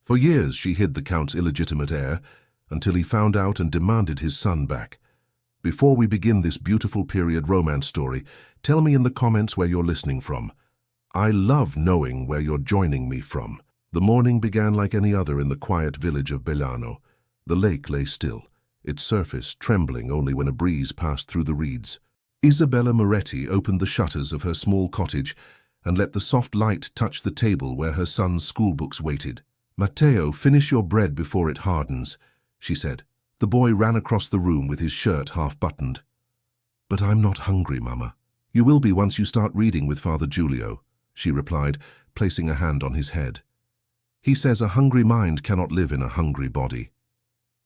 For years she hid the Count's illegitimate heir, until he found out and demanded his son back. Before we begin this beautiful period romance story, tell me in the comments where you're listening from. I love knowing where you're joining me from. The morning began like any other in the quiet village of Bellano. The lake lay still, its surface trembling only when a breeze passed through the reeds. Isabella Moretti opened the shutters of her small cottage and let the soft light touch the table where her son's schoolbooks waited. "Matteo, finish your bread before it hardens," she said. The boy ran across the room with his shirt half buttoned. "But I'm not hungry, Mama." "You will be once you start reading with Father Giulio," she replied, placing a hand on his head. "He says a hungry mind cannot live in a hungry body."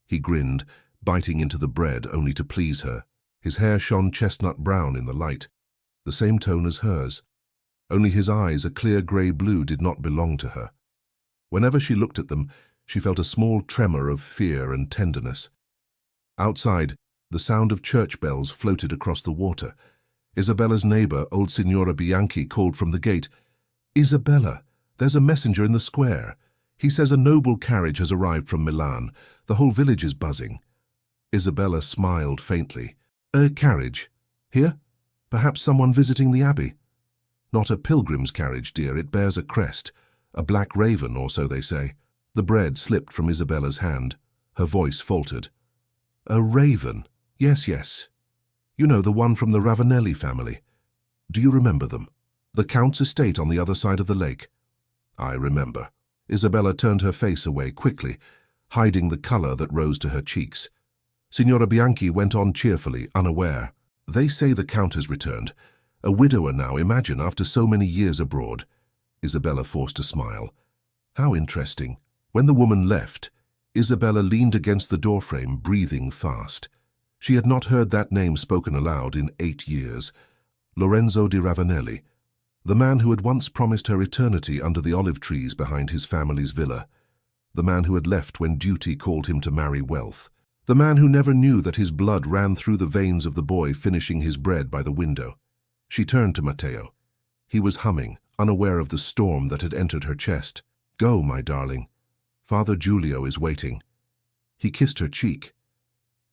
He grinned, biting into the bread only to please her. His hair shone chestnut brown in the light, the same tone as hers. Only his eyes, a clear grey blue, did not belong to her. Whenever she looked at them, she felt a small tremor of fear and tenderness. Outside, the sound of church bells floated across the water. Isabella's neighbor, old Signora Bianchi, called from the gate, "Isabella, there's a messenger in the square. He says a noble carriage has arrived from Milan. The whole village is buzzing." Isabella smiled faintly. "A carriage? Here? Perhaps someone visiting the abbey?" "Not a pilgrim's carriage, dear. It bears a crest. A black raven, or so they say." The bread slipped from Isabella's hand. Her voice faltered. "A raven? Yes, yes. You know, the one from the Ravanelli family. Do you remember them? The Count's estate on the other side of the lake." "I remember." Isabella turned her face away quickly, hiding the color that rose to her cheeks. Signora Bianchi went on cheerfully, unaware. "They say the Count has returned. A widower now, imagine, after so many years abroad." Isabella forced a smile. "How interesting." When the woman left, Isabella leaned against the doorframe, breathing fast. She had not heard that name spoken aloud in 8 years. Lorenzo di Ravanelli, the man who had once promised her eternity under the olive trees behind his family's villa. The man who had left when duty called him to marry wealth. The man who never knew that his blood ran through the veins of the boy finishing his bread by the window. She turned to Matteo. He was humming, unaware of the storm that had entered her chest. "Go, my darling. Father Giulio is waiting." He kissed her cheek.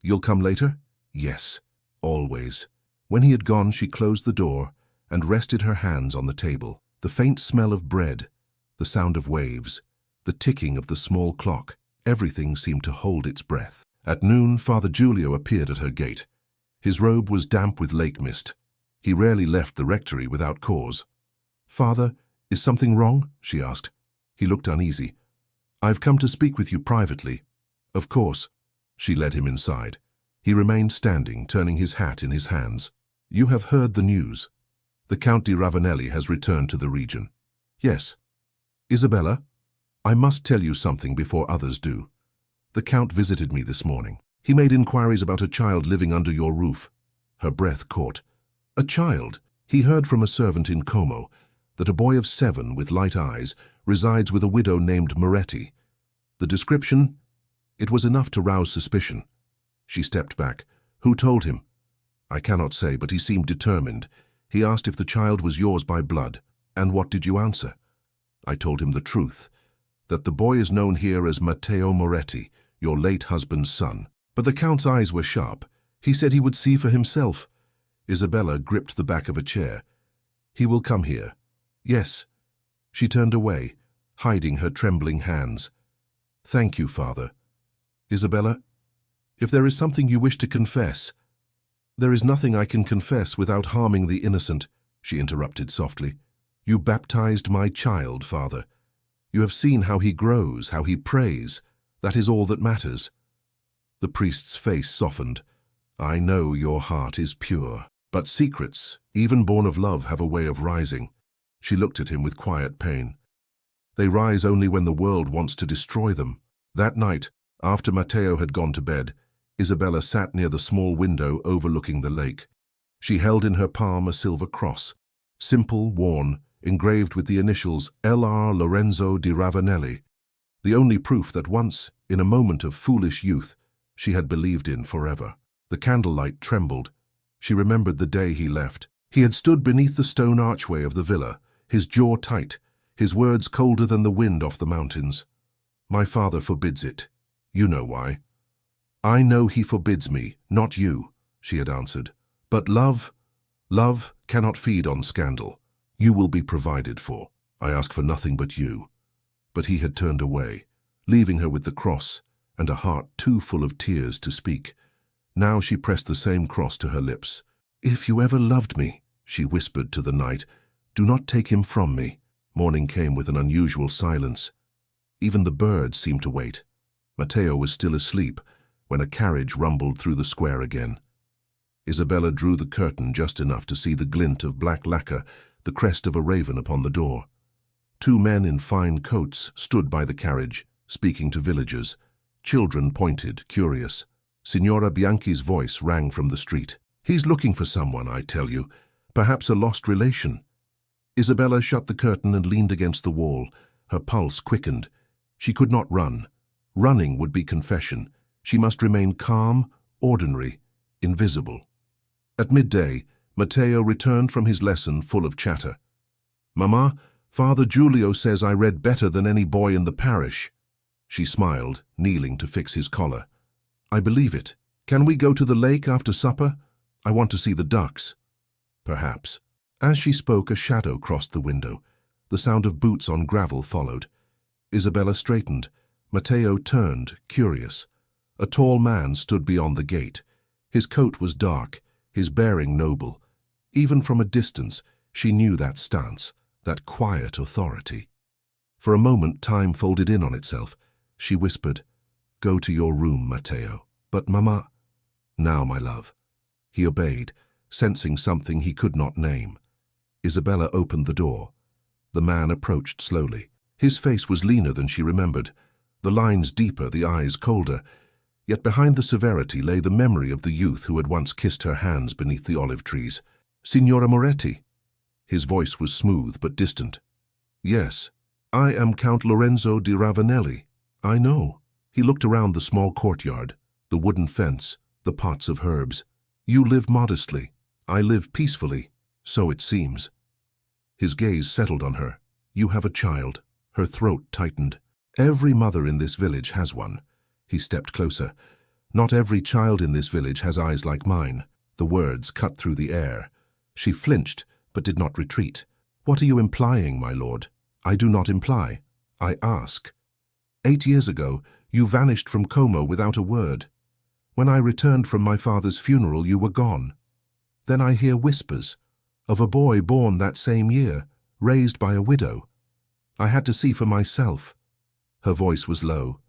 "You'll come later?" "Yes, always." When he had gone, she closed the door and rested her hands on the table. The faint smell of bread, the sound of waves, the ticking of the small clock, everything seemed to hold its breath. At noon, Father Giulio appeared at her gate. His robe was damp with lake mist. He rarely left the rectory without cause. "Father, is something wrong?" she asked. He looked uneasy. "I've come to speak with you privately." "Of course." She led him inside. He remained standing, turning his hat in his hands. "You have heard the news. The Count di Ravanelli has returned to the region." "Yes." "Isabella, I must tell you something before others do. The Count visited me this morning. He made inquiries about a child living under your roof." Her breath caught. "A child?" He heard from a servant in Como that a boy of 7 with light eyes resides with a widow named Moretti. The description? It was enough to rouse suspicion. She stepped back. "Who told him?" "I cannot say, but he seemed determined. He asked if the child was yours by blood." "And what did you answer?" "I told him the truth, that the boy is known here as Matteo Moretti, your late husband's son." But the Count's eyes were sharp. He said he would see for himself. Isabella gripped the back of a chair. "He will come here." "Yes." She turned away, hiding her trembling hands. "Thank you, Father." "Isabella, if there is something you wish to confess—" "There is nothing I can confess without harming the innocent," she interrupted softly. "You baptized my child, Father. You have seen how he grows, how he prays. That is all that matters." The priest's face softened. "I know your heart is pure, but secrets, even born of love, have a way of rising." She looked at him with quiet pain. "They rise only when the world wants to destroy them." That night, after Matteo had gone to bed, Isabella sat near the small window overlooking the lake. She held in her palm a silver cross, simple, worn, engraved with the initials L.R. Lorenzo di Ravanelli, the only proof that once, in a moment of foolish youth, she had believed in forever. The candlelight trembled. She remembered the day he left. He had stood beneath the stone archway of the villa, his jaw tight, his words colder than the wind off the mountains. My father forbids it. You know why. I know he forbids me, not you, she had answered. But love cannot feed on scandal. You will be provided for. I ask for nothing but you. But he had turned away, leaving her with the cross and a heart too full of tears to speak. Now she pressed the same cross to her lips. If you ever loved me, she whispered to the night, do not take him from me. Morning came with an unusual silence. Even the birds seemed to wait. Matteo was still asleep when a carriage rumbled through the square again. Isabella drew the curtain just enough to see the glint of black lacquer, the crest of a raven upon the door. Two men in fine coats stood by the carriage, speaking to villagers. Children pointed, curious. Signora Bianchi's voice rang from the street. He's looking for someone, I tell you. Perhaps a lost relation. Isabella shut the curtain and leaned against the wall. Her pulse quickened. She could not run. Running would be confession. She must remain calm, ordinary, invisible. At midday, Matteo returned from his lesson full of chatter. Mamma, Father Giulio says I read better than any boy in the parish. She smiled, kneeling to fix his collar. I believe it. Can we go to the lake after supper? I want to see the ducks. Perhaps. As she spoke, a shadow crossed the window. The sound of boots on gravel followed. Isabella straightened. Matteo turned, curious. A tall man stood beyond the gate. His coat was dark, his bearing noble. Even from a distance, she knew that stance, that quiet authority. For a moment, time folded in on itself. She whispered, Go to your room, Matteo. But Mamma... Now, my love. He obeyed, sensing something he could not name. Isabella opened the door. The man approached slowly. His face was leaner than she remembered, the lines deeper, the eyes colder. Yet behind the severity lay the memory of the youth who had once kissed her hands beneath the olive trees. Signora Moretti. His voice was smooth but distant. Yes, I am Count Lorenzo di Ravanelli. I know. He looked around the small courtyard, the wooden fence, the pots of herbs. You live modestly. I live peacefully, so it seems. His gaze settled on her. You have a child. Her throat tightened. Every mother in this village has one. He stepped closer. Not every child in this village has eyes like mine. The words cut through the air. She flinched, but did not retreat. What are you implying, my lord? I do not imply. I ask. 8 years ago, you vanished from Como without a word. When I returned from my father's funeral, you were gone. Then I hear whispers of a boy born that same year, raised by a widow. I had to see for myself. Her voice was low.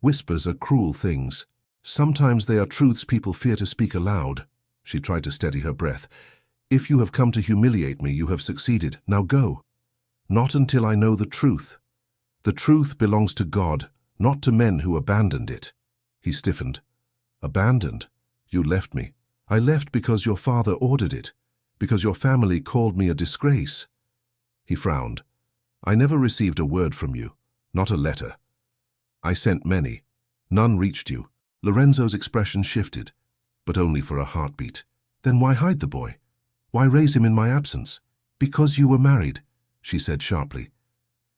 Whispers are cruel things. Sometimes they are truths people fear to speak aloud. She tried to steady her breath. If you have come to humiliate me, you have succeeded. Now go. Not until I know the truth. The truth belongs to God, not to men who abandoned it. He stiffened. Abandoned? You left me. I left because your father ordered it, because your family called me a disgrace. He frowned. I never received a word from you, not a letter. I sent many. None reached you. Lorenzo's expression shifted, but only for a heartbeat. Then why hide the boy? Why raise him in my absence? Because you were married, she said sharply.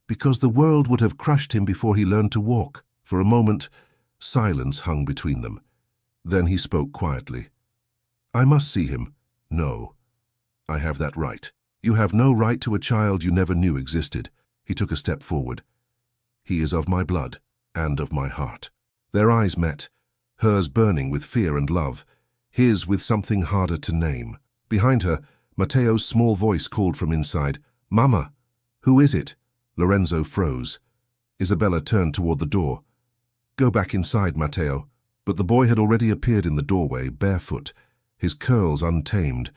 Because the world would have crushed him before he learned to walk. For a moment, silence hung between them. Then he spoke quietly. I must see him. No. I have that right. You have no right to a child you never knew existed. He took a step forward. He is of my blood and of my heart. Their eyes met, hers burning with fear and love, his with something harder to name. Behind her, Matteo's small voice called from inside, Mama! Who is it? Lorenzo froze. Isabella turned toward the door. Go back inside, Matteo. But the boy had already appeared in the doorway, barefoot, his curls untamed.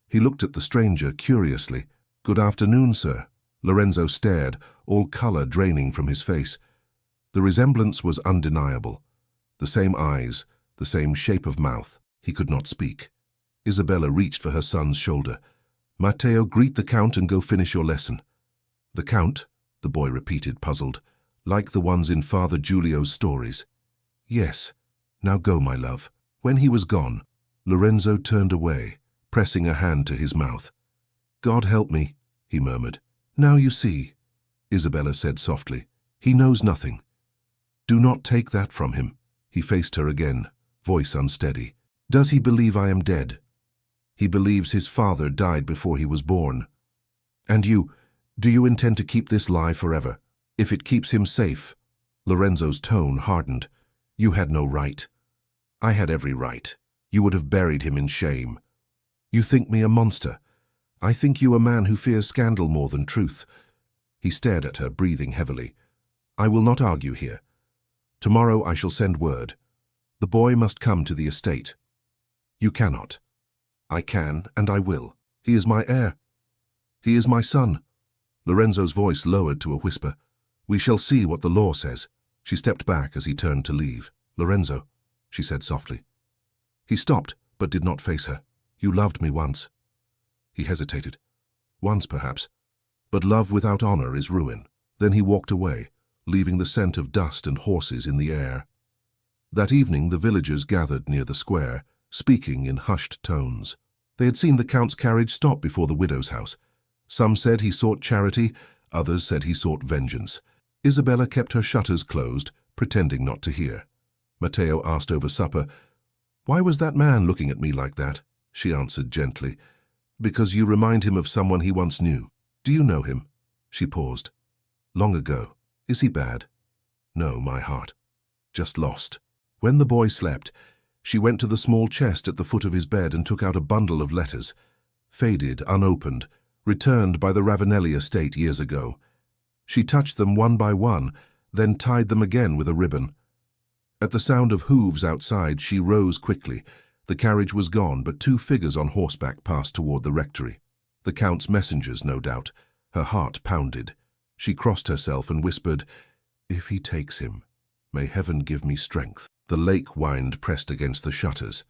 He looked at the stranger curiously. Good afternoon, sir. Lorenzo stared, all color draining from his face. The resemblance was undeniable. The same eyes, the same shape of mouth. He could not speak. Isabella reached for her son's shoulder. Matteo, greet the Count and go finish your lesson. The Count? The boy repeated, puzzled. Like the ones in Father Giulio's stories. Yes. Now go, my love. When he was gone, Lorenzo turned away, pressing a hand to his mouth. God help me, he murmured. Now you see, Isabella said softly. He knows nothing. Do not take that from him. He faced her again, voice unsteady. Does he believe I am dead? He believes his father died before he was born. And do you intend to keep this lie forever? If it keeps him safe. Lorenzo's tone hardened. You had no right. I had every right. You would have buried him in shame. You think me a monster. I think you a man who fears scandal more than truth. He stared at her, breathing heavily. I will not argue here. Tomorrow I shall send word. The boy must come to the estate. You cannot. I can, and I will. He is my heir. He is my son. Lorenzo's voice lowered to a whisper. We shall see what the law says. She stepped back as he turned to leave. Lorenzo, she said softly. He stopped, but did not face her. You loved me once. He hesitated. Once, perhaps. But love without honor is ruin. Then he walked away, leaving the scent of dust and horses in the air. That evening the villagers gathered near the square, speaking in hushed tones. They had seen the Count's carriage stop before the widow's house. Some said he sought charity, others said he sought vengeance. Isabella kept her shutters closed, pretending not to hear. Matteo asked over supper, Why was that man looking at me like that? She answered gently, Because you remind him of someone he once knew. Do you know him? She paused. Long ago. Is he bad? No, my heart. Just lost. When the boy slept, she went to the small chest at the foot of his bed and took out a bundle of letters. Faded, unopened, returned by the Ravanelli estate years ago. She touched them one by one, then tied them again with a ribbon. At the sound of hooves outside, she rose quickly. The carriage was gone, but two figures on horseback passed toward the rectory. The Count's messengers, no doubt. Her heart pounded. She crossed herself and whispered, If he takes him, may heaven give me strength. The lake wind pressed against the shutters.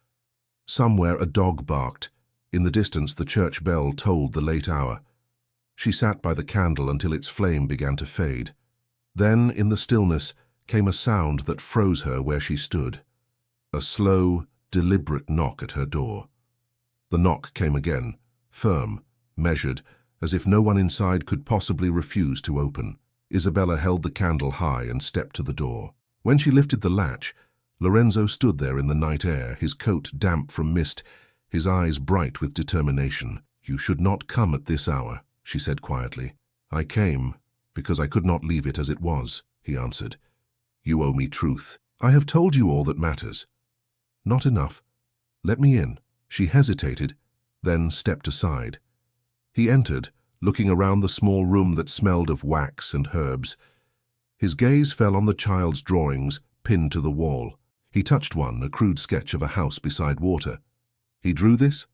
Somewhere a dog barked. In the distance the church bell tolled the late hour. She sat by the candle until its flame began to fade. Then, in the stillness, came a sound that froze her where she stood. A slow, deliberate knock at her door. The knock came again, firm, measured, as if no one inside could possibly refuse to open. Isabella held the candle high and stepped to the door. When she lifted the latch, Lorenzo stood there in the night air, his coat damp from mist, his eyes bright with determination. You should not come at this hour, she said quietly. I came because I could not leave it as it was, he answered. You owe me truth. I have told you all that matters. Not enough. Let me in. She hesitated, then stepped aside. He entered, looking around the small room that smelled of wax and herbs. His gaze fell on the child's drawings, pinned to the wall. He touched one, a crude sketch of a house beside water. He drew this?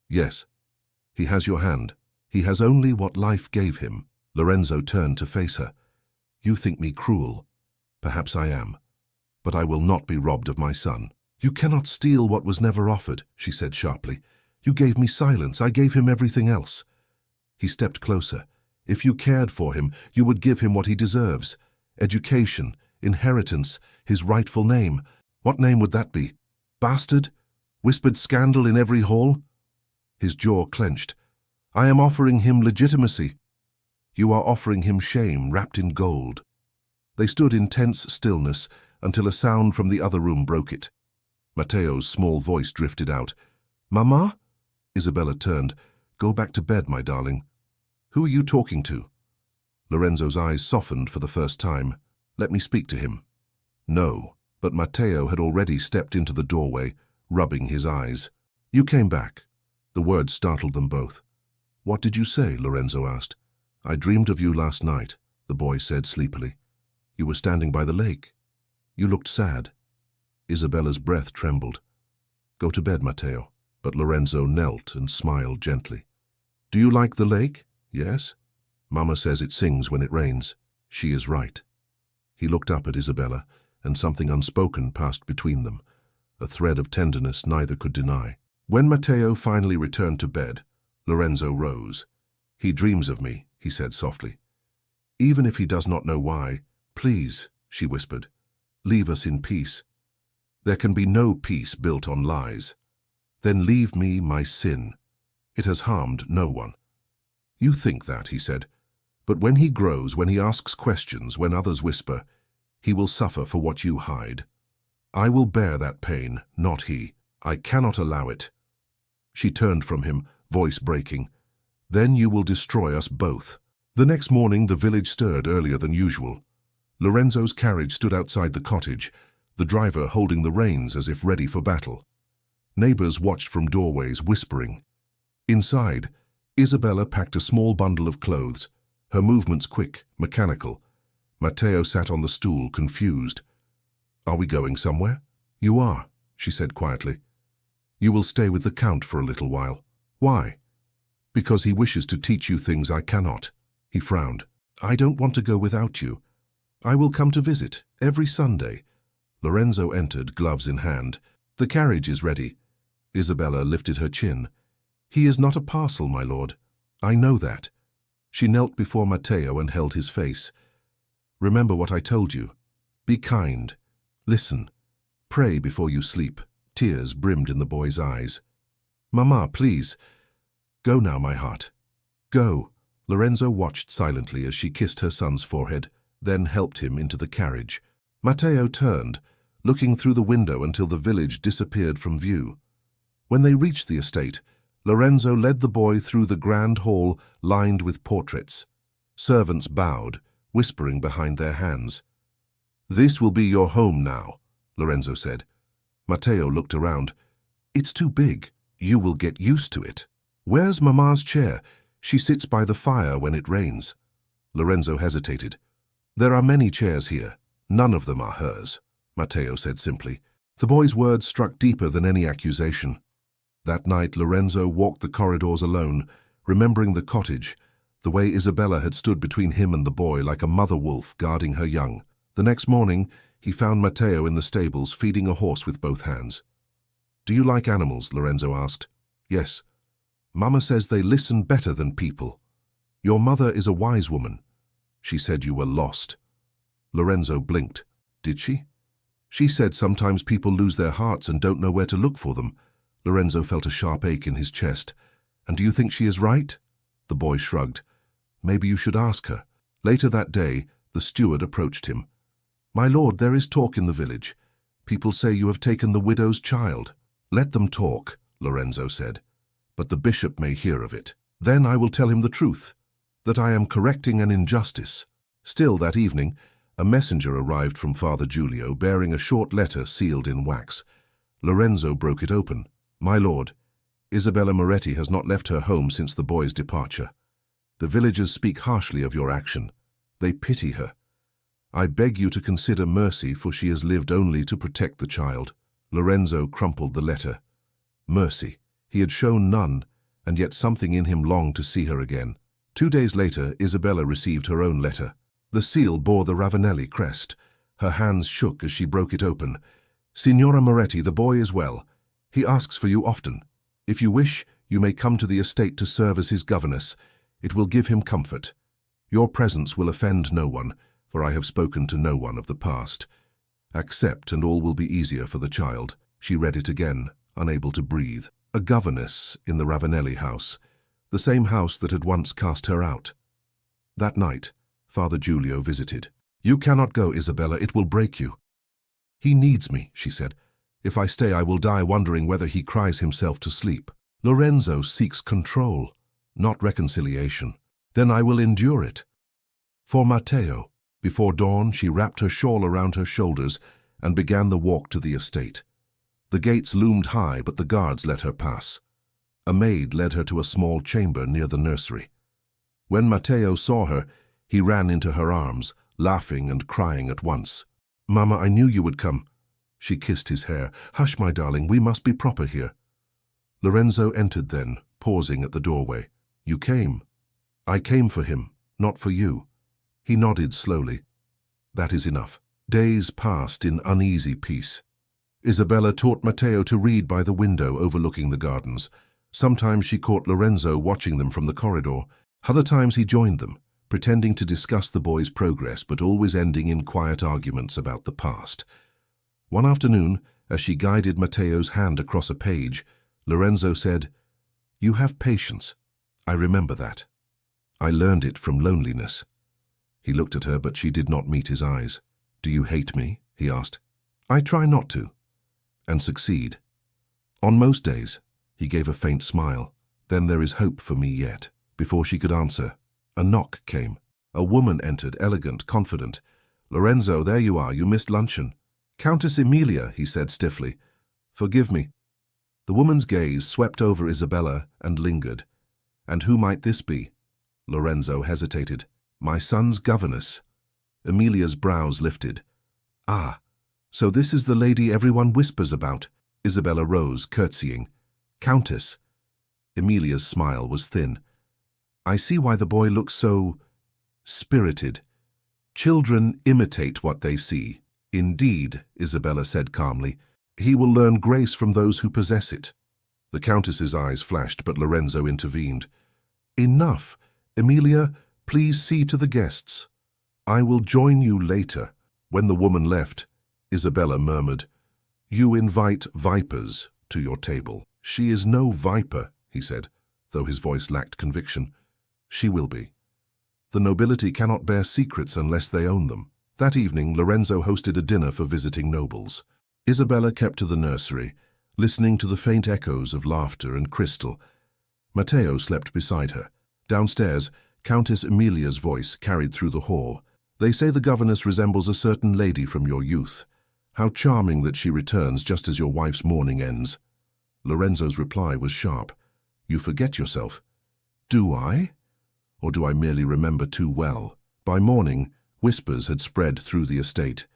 Yes. He has your hand. He has only what life gave him. Lorenzo turned to face her. You think me cruel. Perhaps I am. But I will not be robbed of my son. You cannot steal what was never offered, she said sharply. You gave me silence. I gave him everything else. He stepped closer. If you cared for him, you would give him what he deserves. Education, inheritance, his rightful name. What name would that be? Bastard? Whispered scandal in every hall? His jaw clenched. I am offering him legitimacy. You are offering him shame wrapped in gold. They stood in tense stillness until a sound from the other room broke it. Matteo's small voice drifted out. Mama? Isabella turned. Go back to bed, my darling. Who are you talking to? Lorenzo's eyes softened for the first time. Let me speak to him. No, but Matteo had already stepped into the doorway, rubbing his eyes. You came back. The words startled them both. What did you say? Lorenzo asked. I dreamed of you last night, the boy said sleepily. You were standing by the lake. You looked sad. Isabella's breath trembled. Go to bed, Matteo. But Lorenzo knelt and smiled gently. Do you like the lake? Yes. Mama says it sings when it rains. She is right. He looked up at Isabella, and something unspoken passed between them, a thread of tenderness neither could deny. When Matteo finally returned to bed, Lorenzo rose. He dreams of me, he said softly. Even if he does not know why, please, she whispered, leave us in peace. There can be no peace built on lies. Then leave me my sin. It has harmed no one. You think that, he said. But when he grows, when he asks questions, when others whisper, He will suffer for what you hide. I will bear that pain, not he. I cannot allow it." She turned from him, voice breaking. "Then you will destroy us both." The next morning the village stirred earlier than usual. Lorenzo's carriage stood outside the cottage, the driver holding the reins as if ready for battle. Neighbors watched from doorways, whispering. Inside, Isabella packed a small bundle of clothes, her movements quick, mechanical. Matteo sat on the stool, confused. "Are we going somewhere?" "You are," she said quietly. "You will stay with the Count for a little while." "Why?" "Because he wishes to teach you things I cannot." He frowned. "I don't want to go without you. I will come to visit, every Sunday." Lorenzo entered, gloves in hand. "The carriage is ready." Isabella lifted her chin. "He is not a parcel, my lord." "I know that." She knelt before Matteo and held his face. "Remember what I told you. Be kind. Listen. Pray before you sleep." Tears brimmed in the boy's eyes. "Mama, please. Go now, my heart. Go." Lorenzo watched silently as she kissed her son's forehead, then helped him into the carriage. Matteo turned, looking through the window until the village disappeared from view. When they reached the estate, Lorenzo led the boy through the grand hall lined with portraits. Servants bowed, whispering behind their hands. "This will be your home now," Lorenzo said. Matteo looked around. "It's too big. You will get used to it." "Where's Mama's chair? She sits by the fire when it rains." Lorenzo hesitated. "There are many chairs here. None of them are hers," Matteo said simply. The boy's words struck deeper than any accusation. That night Lorenzo walked the corridors alone, remembering the cottage, the way Isabella had stood between him and the boy like a mother wolf guarding her young. The next morning, he found Matteo in the stables feeding a horse with both hands. "Do you like animals?" Lorenzo asked. "Yes. Mama says they listen better than people. Your mother is a wise woman. She said you were lost." Lorenzo blinked. "Did she?" "She said sometimes people lose their hearts and don't know where to look for them." Lorenzo felt a sharp ache in his chest. "And do you think she is right?" The boy shrugged. "Maybe you should ask her." Later that day, the steward approached him. "My lord, there is talk in the village. People say you have taken the widow's child." "Let them talk," Lorenzo said. "But the bishop may hear of it. Then I will tell him the truth, that I am correcting an injustice." Still that evening, a messenger arrived from Father Giulio bearing a short letter sealed in wax. Lorenzo broke it open. "My lord, Isabella Moretti has not left her home since the boy's departure. The villagers speak harshly of your action. They pity her. I beg you to consider mercy, for she has lived only to protect the child." Lorenzo crumpled the letter. Mercy. He had shown none, and yet something in him longed to see her again. 2 days later, Isabella received her own letter. The seal bore the Ravanelli crest. Her hands shook as she broke it open. "Signora Moretti, the boy is well. He asks for you often. If you wish, you may come to the estate to serve as his governess. It will give him comfort. Your presence will offend no one, for I have spoken to no one of the past. Accept, and all will be easier for the child." She read it again, unable to breathe. A governess in the Ravanelli house, the same house that had once cast her out. That night, Father Giulio visited. "You cannot go, Isabella, it will break you." "He needs me," she said. "If I stay, I will die wondering whether he cries himself to sleep." Lorenzo seeks control, not reconciliation. "Then I will endure it." For Matteo. Before dawn, she wrapped her shawl around her shoulders and began the walk to the estate. The gates loomed high, but the guards let her pass. A maid led her to a small chamber near the nursery. When Matteo saw her, he ran into her arms, laughing and crying at once. "Mama, I knew you would come." She kissed his hair. "Hush, my darling, we must be proper here." Lorenzo entered then, pausing at the doorway. "You came." "I came for him, not for you." He nodded slowly. "That is enough." Days passed in uneasy peace. Isabella taught Matteo to read by the window overlooking the gardens. Sometimes she caught Lorenzo watching them from the corridor. Other times he joined them, pretending to discuss the boy's progress, but always ending in quiet arguments about the past. One afternoon, as she guided Matteo's hand across a page, Lorenzo said, "You have patience. I remember that. I learned it from loneliness." He looked at her, but she did not meet his eyes. "Do you hate me?" he asked. "I try not to, and succeed. On most days." He gave a faint smile. "Then there is hope for me yet." Before she could answer, a knock came. A woman entered, elegant, confident. "Lorenzo, there you are. You missed luncheon." "Countess Emilia," he said stiffly. "Forgive me." The woman's gaze swept over Isabella and lingered. "And who might this be?" Lorenzo hesitated. "My son's governess." Emilia's brows lifted. "Ah, so this is the lady everyone whispers about." Isabella rose, curtsying. "Countess." Emilia's smile was thin. "I see why the boy looks so spirited. Children imitate what they see." "Indeed," Isabella said calmly. "He will learn grace from those who possess it." The Countess's eyes flashed, but Lorenzo intervened. "Enough. Emilia, please see to the guests. I will join you later." When the woman left, Isabella murmured, "You invite vipers to your table." "She is no viper," he said, though his voice lacked conviction. "She will be. The nobility cannot bear secrets unless they own them." That evening, Lorenzo hosted a dinner for visiting nobles. Isabella kept to the nursery, listening to the faint echoes of laughter and crystal. Matteo slept beside her. Downstairs, Countess Emilia's voice carried through the hall. "They say the governess resembles a certain lady from your youth. How charming that she returns just as your wife's mourning ends." Lorenzo's reply was sharp. "You forget yourself." "Do I? Or do I merely remember too well?" By morning, whispers had spread through the estate.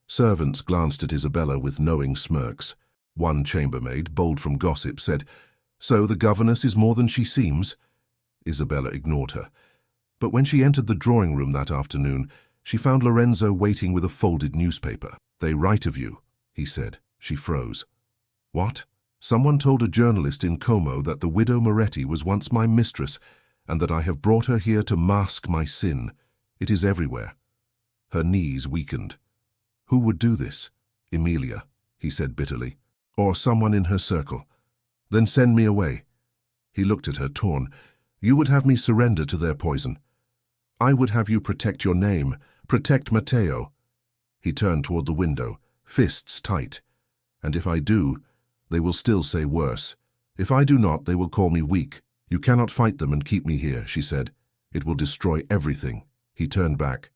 Servants glanced at Isabella with knowing smirks. One chambermaid, bold from gossip, said, "So the governess is more than she seems?" Isabella ignored her. But when she entered the drawing room that afternoon, she found Lorenzo waiting with a folded newspaper. "They write of you," he said. She froze. "What?" "Someone told a journalist in Como that the widow Moretti was once my mistress, and that I have brought her here to mask my sin. It is everywhere." Her knees weakened. "Who would do this?" "Emilia," he said bitterly. "Or someone in her circle." "Then send me away." He looked at her, torn. "You would have me surrender to their poison." "I would have you protect your name, protect Matteo." He turned toward the window, fists tight. "And if I do, they will still say worse. If I do not, they will call me weak." "You cannot fight them and keep me here," she said. "It will destroy everything." He turned back.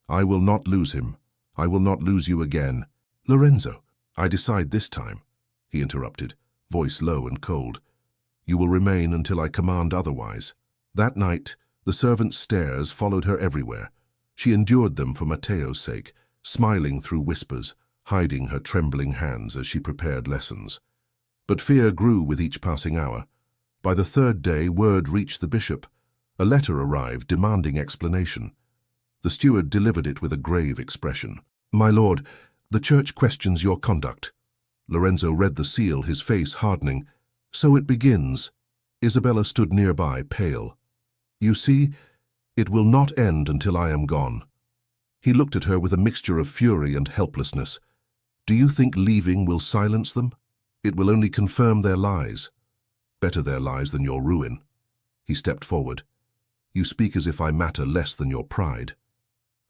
"I will not lose him. I will not lose you again." "Lorenzo, I decide this time," he interrupted, voice low and cold. "You will remain until I command otherwise." That night, the servants' stares followed her everywhere. She endured them for Matteo's sake, smiling through whispers, hiding her trembling hands as she prepared lessons. But fear grew with each passing hour. By the third day, word reached the bishop. A letter arrived demanding explanation. The steward delivered it with a grave expression. "My lord, the church questions your conduct." Lorenzo read the seal, his face hardening. "So it begins." Isabella stood nearby, pale. "You see, it will not end until I am gone." He looked at her with a mixture of fury and helplessness. "Do you think leaving will silence them? It will only confirm their lies. Better their lies than your ruin." He stepped forward. "You speak as if I matter less than your pride."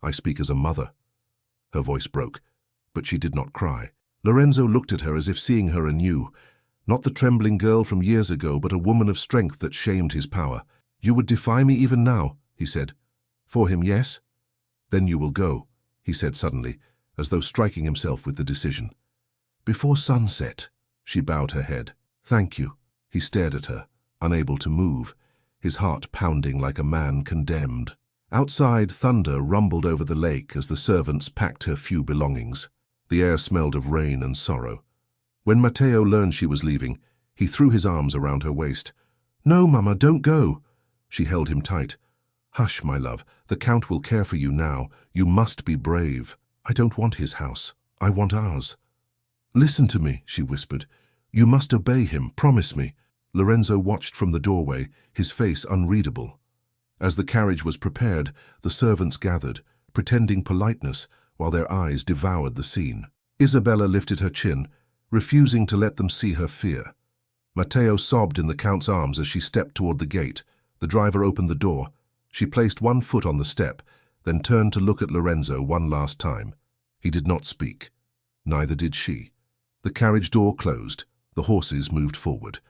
"I speak as a mother." Her voice broke, but she did not cry. Lorenzo looked at her as if seeing her anew, not the trembling girl from years ago, but a woman of strength that shamed his power. "You would defy me even now," he said. "For him, yes? Then you will go," he said suddenly, as though striking himself with the decision. "Before sunset." She bowed her head. "Thank you." He stared at her, unable to move, his heart pounding like a man condemned. Outside, thunder rumbled over the lake as the servants packed her few belongings. The air smelled of rain and sorrow. When Matteo learned she was leaving, he threw his arms around her waist. "No, Mama, don't go." She held him tight. "Hush, my love. The Count will care for you now. You must be brave." "I don't want his house. I want ours." "Listen to me," she whispered. "You must obey him. Promise me." Lorenzo watched from the doorway, his face unreadable. As the carriage was prepared, the servants gathered, pretending politeness, while their eyes devoured the scene. Isabella lifted her chin, refusing to let them see her fear. Matteo sobbed in the Count's arms as she stepped toward the gate. The driver opened the door. She placed one foot on the step, then turned to look at Lorenzo one last time. He did not speak. Neither did she. The carriage door closed. The horses moved forward.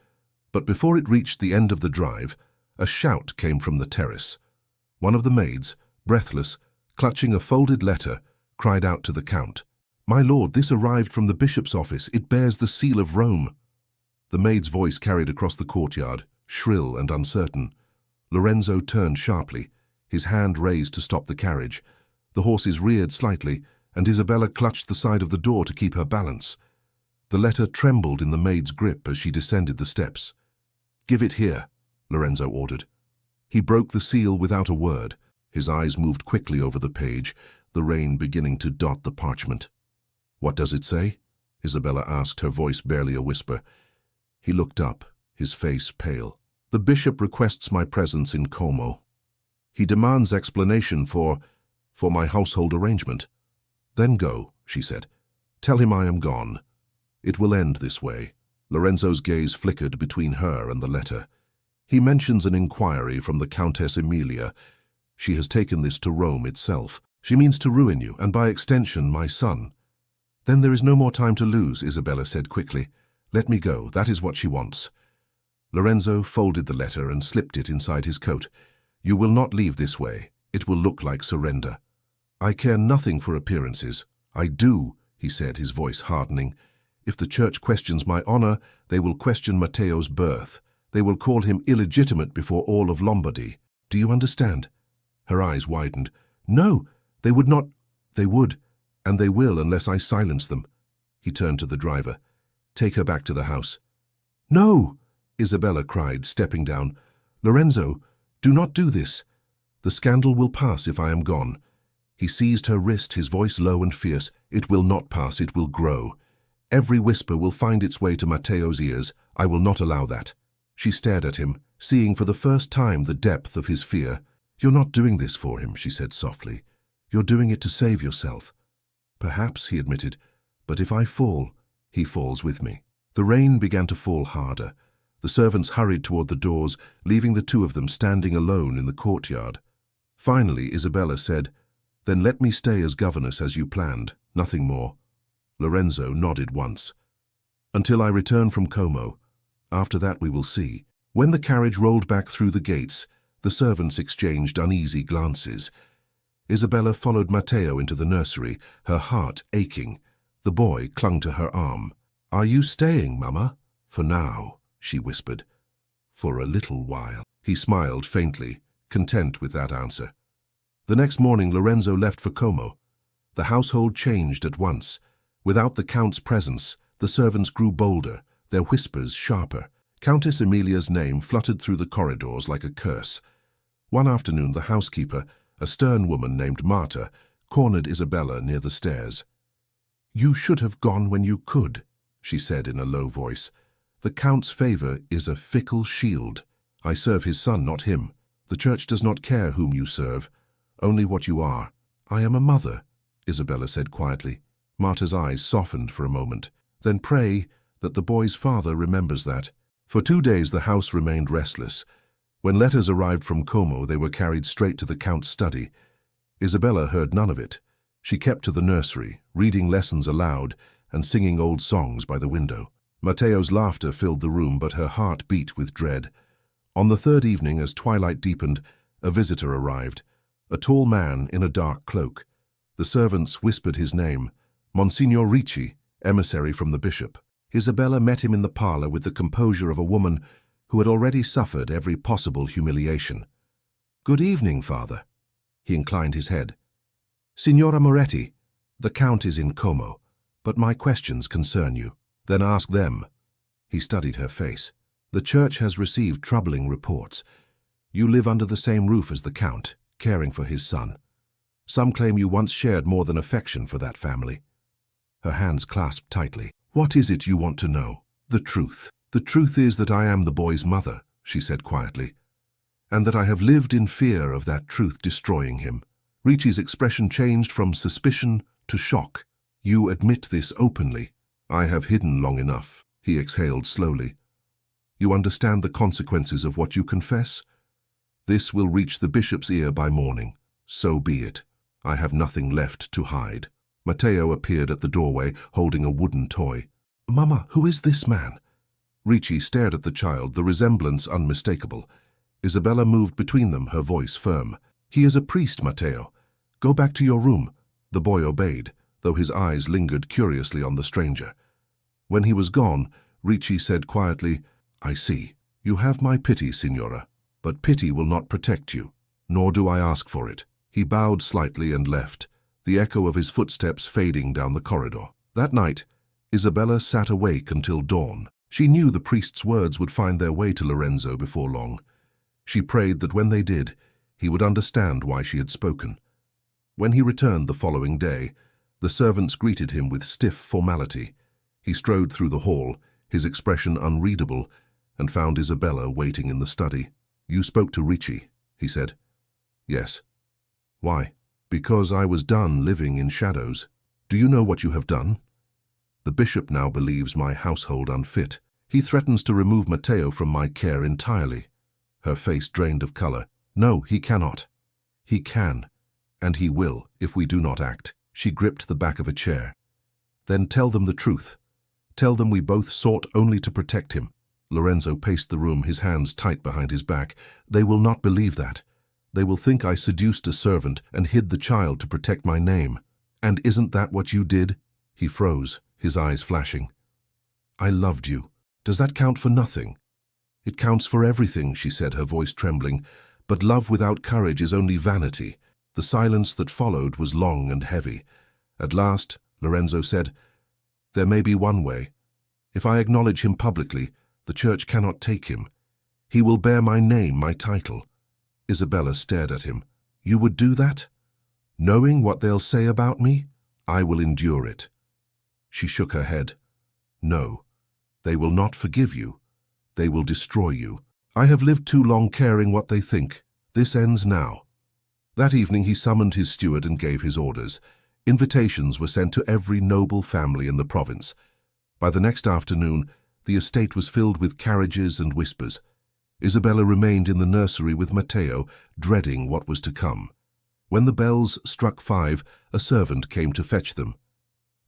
But before it reached the end of the drive, a shout came from the terrace. One of the maids, breathless, clutching a folded letter, cried out to the Count, "My lord, this arrived from the bishop's office. It bears the seal of Rome." The maid's voice carried across the courtyard, shrill and uncertain. Lorenzo turned sharply, his hand raised to stop the carriage. The horses reared slightly, and Isabella clutched the side of the door to keep her balance. The letter trembled in the maid's grip as she descended the steps. "Give it here," Lorenzo ordered. He broke the seal without a word. His eyes moved quickly over the page, the rain beginning to dot the parchment. "What does it say?" Isabella asked, her voice barely a whisper. He looked up, his face pale. "The bishop requests my presence in Como. He demands explanation for my household arrangement." "Then go," she said. "Tell him I am gone. It will end this way." Lorenzo's gaze flickered between her and the letter. "He mentions an inquiry from the Countess Emilia. She has taken this to Rome itself. She means to ruin you, and by extension, my son." "Then there is no more time to lose," Isabella said quickly. "Let me go. That is what she wants." Lorenzo folded the letter and slipped it inside his coat. "You will not leave this way. It will look like surrender." "I care nothing for appearances." "I do," he said, his voice hardening. "If the church questions my honor, they will question Matteo's birth. They will call him illegitimate before all of Lombardy. Do you understand?" Her eyes widened. "No, they would not." "They would, and they will unless I silence them." He turned to the driver. "Take her back to the house." "No!" Isabella cried, stepping down. "Lorenzo, do not do this. The scandal will pass if I am gone." He seized her wrist, his voice low and fierce. "It will not pass, it will grow. Every whisper will find its way to Matteo's ears. I will not allow that." She stared at him, seeing for the first time the depth of his fear. "You're not doing this for him," she said softly. "You're doing it to save yourself." "Perhaps," he admitted, "but if I fall, he falls with me." The rain began to fall harder. The servants hurried toward the doors, leaving the two of them standing alone in the courtyard. Finally, Isabella said, "Then let me stay as governess as you planned, nothing more." Lorenzo nodded once. "Until I return from Como. After that we will see." When the carriage rolled back through the gates, the servants exchanged uneasy glances. Isabella followed Matteo into the nursery, her heart aching. The boy clung to her arm. "Are you staying, Mama?" "For now," she whispered. "For a little while." He smiled faintly, content with that answer. The next morning Lorenzo left for Como. The household changed at once. Without the Count's presence, the servants grew bolder, their whispers sharper. Countess Emilia's name fluttered through the corridors like a curse. One afternoon the housekeeper, a stern woman named Marta, cornered Isabella near the stairs. "You should have gone when you could," she said in a low voice. "The Count's favor is a fickle shield. I serve his son, not him. The church does not care whom you serve, only what you are." "I am a mother," Isabella said quietly. Marta's eyes softened for a moment. "Then pray that the boy's father remembers that." For 2 days the house remained restless. When letters arrived from Como, they were carried straight to the Count's study. Isabella heard none of it. She kept to the nursery, reading lessons aloud and singing old songs by the window. Matteo's laughter filled the room, but her heart beat with dread. On the third evening, as twilight deepened, a visitor arrived, a tall man in a dark cloak. The servants whispered his name, Monsignor Ricci, emissary from the bishop. Isabella met him in the parlor with the composure of a woman who had already suffered every possible humiliation. "Good evening, Father." He inclined his head. "Signora Moretti, the Count is in Como, but my questions concern you." "Then ask them." He studied her face. "The church has received troubling reports. You live under the same roof as the Count, caring for his son. Some claim you once shared more than affection for that family." Her hands clasped tightly. "What is it you want to know?" "The truth. The truth is that I am the boy's mother," she said quietly, "and that I have lived in fear of that truth destroying him." Ricci's expression changed from suspicion to shock. "You admit this openly." "I have hidden long enough," he exhaled slowly. "You understand the consequences of what you confess? This will reach the bishop's ear by morning. So be it. I have nothing left to hide." Matteo appeared at the doorway, holding a wooden toy. "Mama, who is this man?" Ricci stared at the child, the resemblance unmistakable. Isabella moved between them, her voice firm. "He is a priest, Matteo. Go back to your room." The boy obeyed, though his eyes lingered curiously on the stranger. When he was gone, Ricci said quietly, "I see. You have my pity, Signora. But pity will not protect you, nor do I ask for it." He bowed slightly and left, the echo of his footsteps fading down the corridor. That night, Isabella sat awake until dawn. She knew the priest's words would find their way to Lorenzo before long. She prayed that when they did, he would understand why she had spoken. When he returned the following day, the servants greeted him with stiff formality. He strode through the hall, his expression unreadable, and found Isabella waiting in the study. "You spoke to Ricci," he said. "Yes." "Why?" "Because I was done living in shadows." "Do you know what you have done?" "The bishop now believes my household unfit. He threatens to remove Matteo from my care entirely." Her face drained of color. "No, he cannot." "He can, and he will, if we do not act." She gripped the back of a chair. "Then tell them the truth. Tell them we both sought only to protect him." Lorenzo paced the room, his hands tight behind his back. "They will not believe that. They will think I seduced a servant and hid the child to protect my name. And isn't that what you did?" He froze, his eyes flashing. "I loved you. Does that count for nothing?" "It counts for everything," she said, her voice trembling. "But love without courage is only vanity." The silence that followed was long and heavy. At last, Lorenzo said, "There may be one way. If I acknowledge him publicly, the church cannot take him. He will bear my name, my title." Isabella stared at him. "You would do that? Knowing what they'll say about me? I will endure it." She shook her head. "No, they will not forgive you. They will destroy you. I have lived too long caring what they think. This ends now." That evening he summoned his steward and gave his orders. Invitations were sent to every noble family in the province. By the next afternoon, the estate was filled with carriages and whispers. Isabella remained in the nursery with Matteo, dreading what was to come. When the bells struck 5, a servant came to fetch them.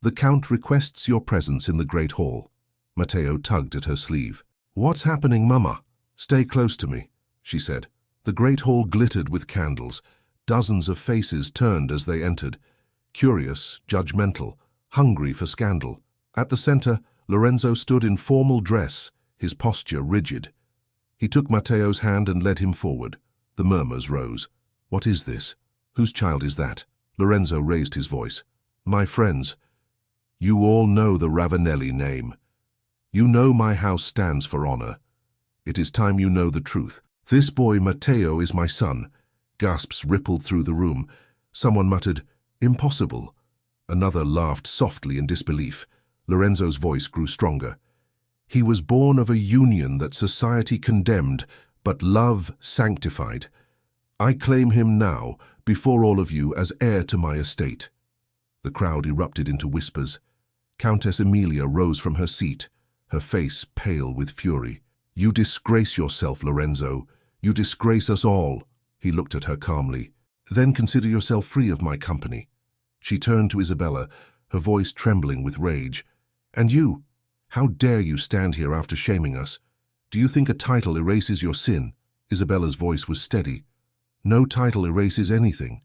"The Count requests your presence in the great hall." Matteo tugged at her sleeve. "What's happening, Mama?" "Stay close to me," she said. The great hall glittered with candles. Dozens of faces turned as they entered, curious, judgmental, hungry for scandal. At the center, Lorenzo stood in formal dress, his posture rigid. He took Matteo's hand and led him forward. The murmurs rose. "What is this? Whose child is that?" Lorenzo raised his voice. "My friends, you all know the Ravanelli name. You know my house stands for honor. It is time you know the truth. This boy, Matteo, is my son." Gasps rippled through the room. Someone muttered, "Impossible." Another laughed softly in disbelief. Lorenzo's voice grew stronger. "He was born of a union that society condemned, but love sanctified. I claim him now, before all of you, as heir to my estate." The crowd erupted into whispers. Countess Emilia rose from her seat, her face pale with fury. "You disgrace yourself, Lorenzo. You disgrace us all." He looked at her calmly. "Then consider yourself free of my company." She turned to Isabella, her voice trembling with rage. "And you? How dare you stand here after shaming us? Do you think a title erases your sin?" Isabella's voice was steady. "No title erases anything,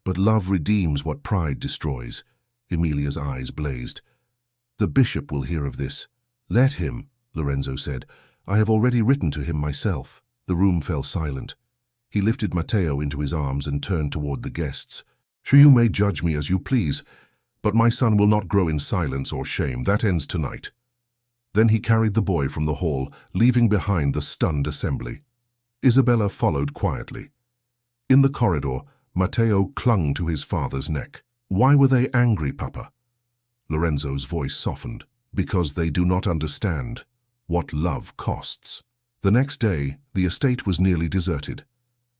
but love redeems what pride destroys." Emilia's eyes blazed. "The bishop will hear of this." "Let him," Lorenzo said. "I have already written to him myself." The room fell silent. He lifted Matteo into his arms and turned toward the guests. "Sure, you may judge me as you please, but my son will not grow in silence or shame. That ends tonight." Then he carried the boy from the hall, leaving behind the stunned assembly. Isabella followed quietly. In the corridor, Matteo clung to his father's neck. "Why were they angry, Papa?" Lorenzo's voice softened. "Because they do not understand what love costs." The next day, the estate was nearly deserted.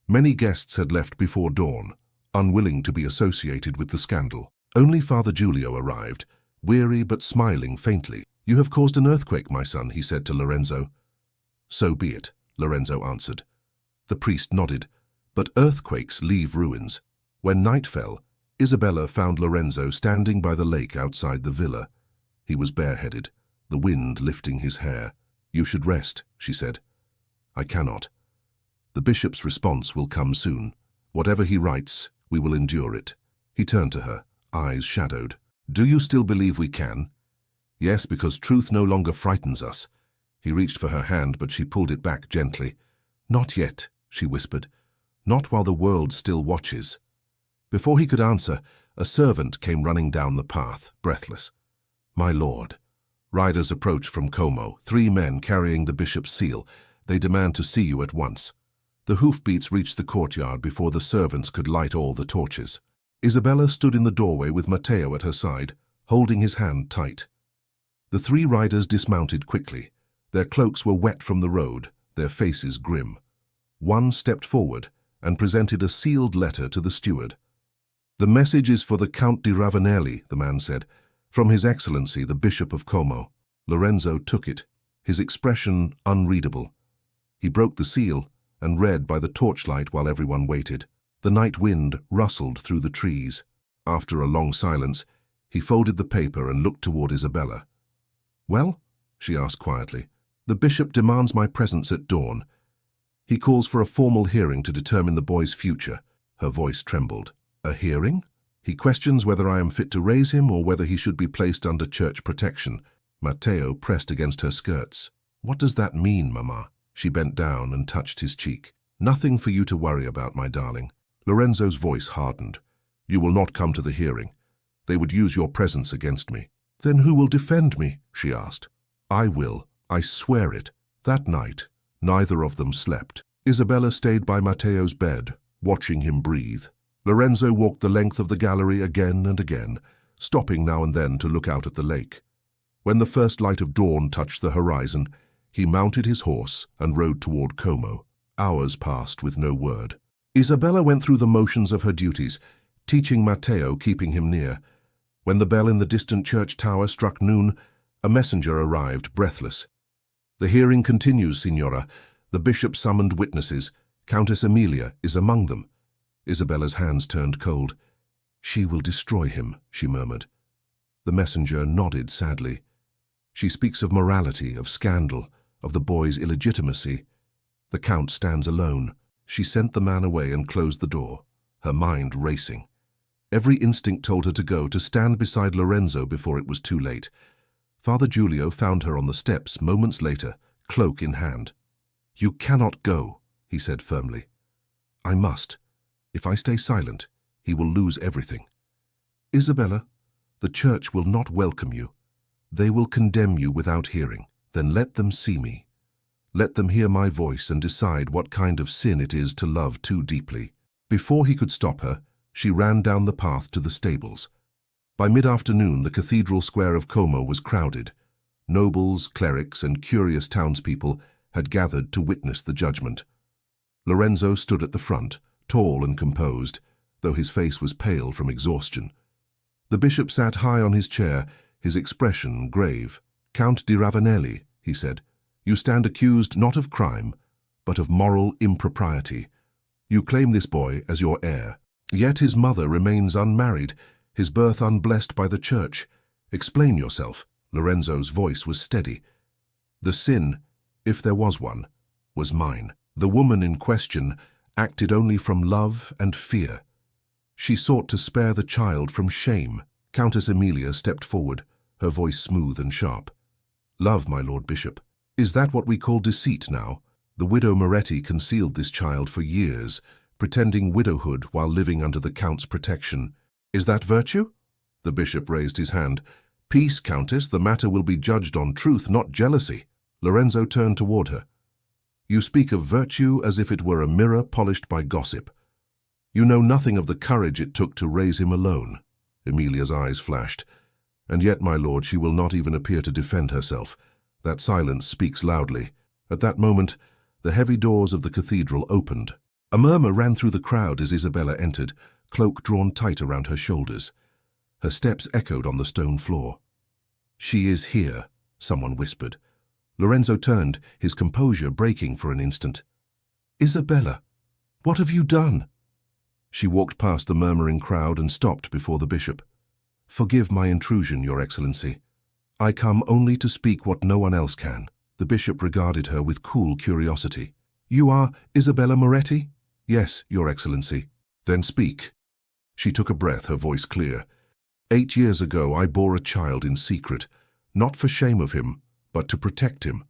Many guests had left before dawn, unwilling to be associated with the scandal. Only Father Giulio arrived, weary but smiling faintly. "You have caused an earthquake, my son," he said to Lorenzo. "So be it," Lorenzo answered. The priest nodded. "But earthquakes leave ruins." When night fell, Isabella found Lorenzo standing by the lake outside the villa. He was bareheaded, the wind lifting his hair. "You should rest," she said. "I cannot. The bishop's response will come soon. Whatever he writes, we will endure it." He turned to her, eyes shadowed. "Do you still believe we can?" "Yes, because truth no longer frightens us." He reached for her hand, but she pulled it back gently. "Not yet," she whispered. "Not while the world still watches." Before he could answer, a servant came running down the path, breathless. "My lord." Riders approach from Como, 3 men carrying the bishop's seal. They demand to see you at once. The hoofbeats reached the courtyard before the servants could light all the torches. Isabella stood in the doorway with Matteo at her side, holding his hand tight. The 3 riders dismounted quickly. Their cloaks were wet from the road, their faces grim. One stepped forward and presented a sealed letter to the steward. "The message is for the Count di Ravenelli," the man said, "from His Excellency, the Bishop of Como." Lorenzo took it, his expression unreadable. He broke the seal and read by the torchlight while everyone waited. The night wind rustled through the trees. After a long silence, he folded the paper and looked toward Isabella. "Well?" she asked quietly. "The bishop demands my presence at dawn. He calls for a formal hearing to determine the boy's future." Her voice trembled. "A hearing?" "He questions whether I am fit to raise him or whether he should be placed under church protection." Matteo pressed against her skirts. "What does that mean, Mama?" She bent down and touched his cheek. "Nothing for you to worry about, my darling." Lorenzo's voice hardened. "You will not come to the hearing. They would use your presence against me." "Then who will defend me?" she asked. "I will. I swear it." That night, neither of them slept. Isabella stayed by Matteo's bed, watching him breathe. Lorenzo walked the length of the gallery again and again, stopping now and then to look out at the lake. When the first light of dawn touched the horizon, he mounted his horse and rode toward Como. Hours passed with no word. Isabella went through the motions of her duties, teaching Matteo, keeping him near. When the bell in the distant church tower struck noon, a messenger arrived, breathless. "The hearing continues, Signora. The bishop summoned witnesses. Countess Emilia is among them." Isabella's hands turned cold. "She will destroy him," she murmured. The messenger nodded sadly. "She speaks of morality, of scandal, of the boy's illegitimacy. The count stands alone." She sent the man away and closed the door, her mind racing. Every instinct told her to go, to stand beside Lorenzo before it was too late. Father Giulio found her on the steps moments later, cloak in hand. "You cannot go," he said firmly. "I must. If I stay silent, he will lose everything." "Isabella, the church will not welcome you. They will condemn you without hearing. Then let them see me. Let them hear my voice and decide what kind of sin it is to love too deeply." Before he could stop her, she ran down the path to the stables. By mid-afternoon, the cathedral square of Como was crowded. Nobles, clerics, and curious townspeople had gathered to witness the judgment. Lorenzo stood at the front, tall and composed, though his face was pale from exhaustion. The bishop sat high on his chair, his expression grave. "Count di Ravenelli," he said, "you stand accused not of crime, but of moral impropriety. You claim this boy as your heir. Yet his mother remains unmarried, his birth unblessed by the church. Explain yourself." Lorenzo's voice was steady. "The sin, if there was one, was mine. The woman in question acted only from love and fear. She sought to spare the child from shame." Countess Emilia stepped forward, her voice smooth and sharp. "Love, my lord bishop. Is that what we call deceit now? The widow Moretti concealed this child for years, pretending widowhood while living under the count's protection. Is that virtue?" The bishop raised his hand. "Peace, countess, the matter will be judged on truth, not jealousy." Lorenzo turned toward her. "You speak of virtue as if it were a mirror polished by gossip. You know nothing of the courage it took to raise him alone." Emilia's eyes flashed. "And yet, my lord, she will not even appear to defend herself. That silence speaks loudly." At that moment, the heavy doors of the cathedral opened. A murmur ran through the crowd as Isabella entered, cloak drawn tight around her shoulders. Her steps echoed on the stone floor. "She is here," someone whispered. Lorenzo turned, his composure breaking for an instant. "Isabella, what have you done?" She walked past the murmuring crowd and stopped before the bishop. "Forgive my intrusion, Your Excellency. I come only to speak what no one else can." The bishop regarded her with cool curiosity. "You are Isabella Moretti?" "Yes, Your Excellency." "Then speak." She took a breath, her voice clear. 8 years ago I bore a child in secret, not for shame of him, but to protect him.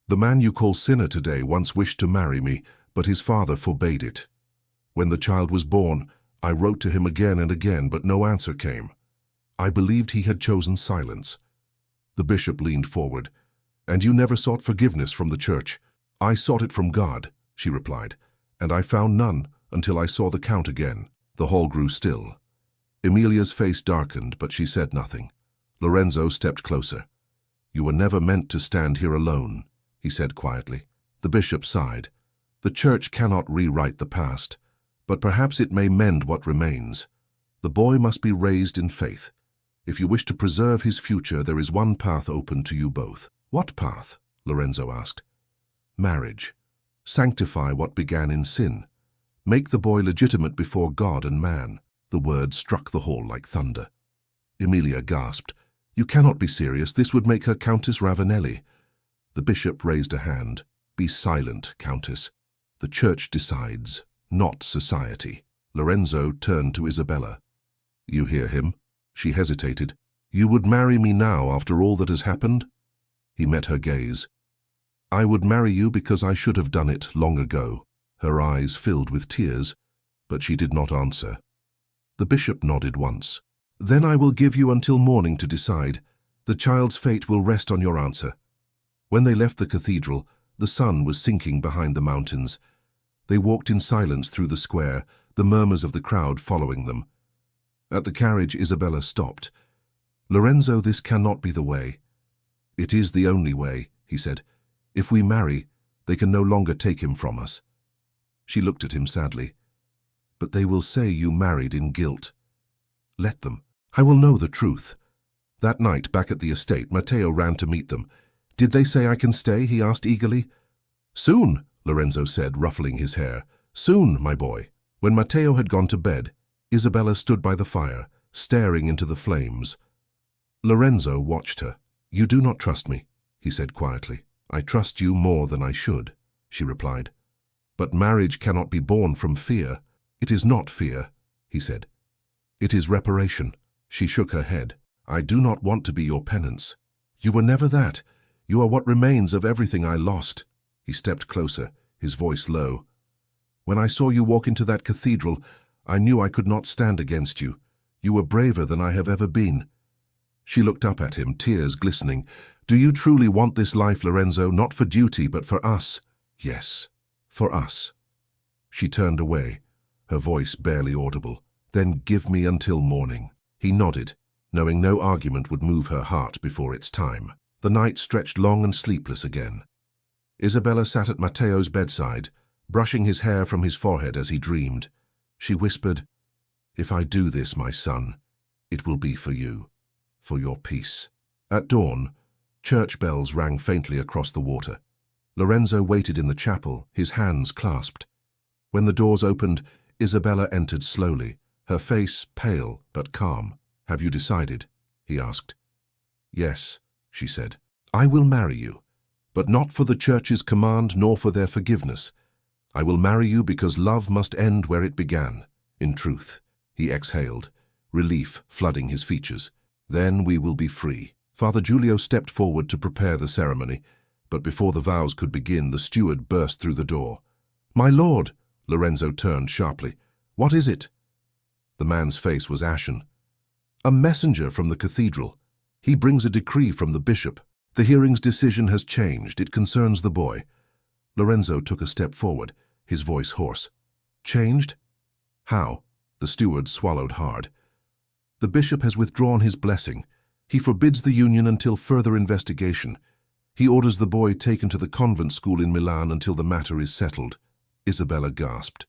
The man you call sinner today once wished to marry me, but his father forbade it. When the child was born, I wrote to him again and again, but no answer came. I believed he had chosen silence. The bishop leaned forward. "And you never sought forgiveness from the church?" "I sought it from God," she replied, "and I found none until I saw the count again." The hall grew still. Emilia's face darkened, but she said nothing. Lorenzo stepped closer. "You were never meant to stand here alone," he said quietly. The bishop sighed. "The church cannot rewrite the past, but perhaps it may mend what remains. The boy must be raised in faith. If you wish to preserve his future, there is one path open to you both." "What path?" Lorenzo asked. "Marriage. Sanctify what began in sin. Make the boy legitimate before God and man." The words struck the hall like thunder. Emilia gasped. "You cannot be serious. This would make her Countess Ravanelli." The bishop raised a hand. "Be silent, Countess. The church decides, not society." Lorenzo turned to Isabella. "You hear him?" She hesitated. "You would marry me now after all that has happened?" He met her gaze. "I would marry you because I should have done it long ago." Her eyes filled with tears, but she did not answer. The bishop nodded once. "Then I will give you until morning to decide. The child's fate will rest on your answer." When they left the cathedral, the sun was sinking behind the mountains. They walked in silence through the square, the murmurs of the crowd following them. At the carriage, Isabella stopped. "Lorenzo, this cannot be the way." "It is the only way," he said. "If we marry, they can no longer take him from us." She looked at him sadly. "But they will say you married in guilt." "Let them. I will know the truth." That night, back at the estate, Matteo ran to meet them. "Did they say I can stay?" he asked eagerly. "Soon," Lorenzo said, ruffling his hair. "Soon, my boy." When Matteo had gone to bed, Isabella stood by the fire, staring into the flames. Lorenzo watched her. "You do not trust me," he said quietly. "I trust you more than I should," she replied. "But marriage cannot be born from fear." "It is not fear," he said. "It is reparation." She shook her head. "I do not want to be your penance." "You were never that. You are what remains of everything I lost." He stepped closer, his voice low. "When I saw you walk into that cathedral, I knew I could not stand against you. You were braver than I have ever been." She looked up at him, tears glistening. "Do you truly want this life, Lorenzo, not for duty, but for us?" "Yes, for us." She turned away, her voice barely audible. "Then give me until morning." He nodded, knowing no argument would move her heart before its time. The night stretched long and sleepless again. Isabella sat at Matteo's bedside, brushing his hair from his forehead as he dreamed. She whispered, "If I do this, my son, it will be for you, for your peace." At dawn, church bells rang faintly across the water. Lorenzo waited in the chapel, his hands clasped. When the doors opened, Isabella entered slowly, her face pale but calm. "Have you decided?" he asked. "Yes," she said. "I will marry you, but not for the church's command nor for their forgiveness. I will marry you because love must end where it began, in truth." He exhaled, relief flooding his features. "Then we will be free." Father Giulio stepped forward to prepare the ceremony, but before the vows could begin, the steward burst through the door. "My lord!" Lorenzo turned sharply. "What is it?" The man's face was ashen. "A messenger from the cathedral. He brings a decree from the bishop. The hearing's decision has changed. It concerns the boy." Lorenzo took a step forward, his voice hoarse. "Changed? How?" The steward swallowed hard. "The bishop has withdrawn his blessing. He forbids the union until further investigation. He orders the boy taken to the convent school in Milan until the matter is settled." Isabella gasped.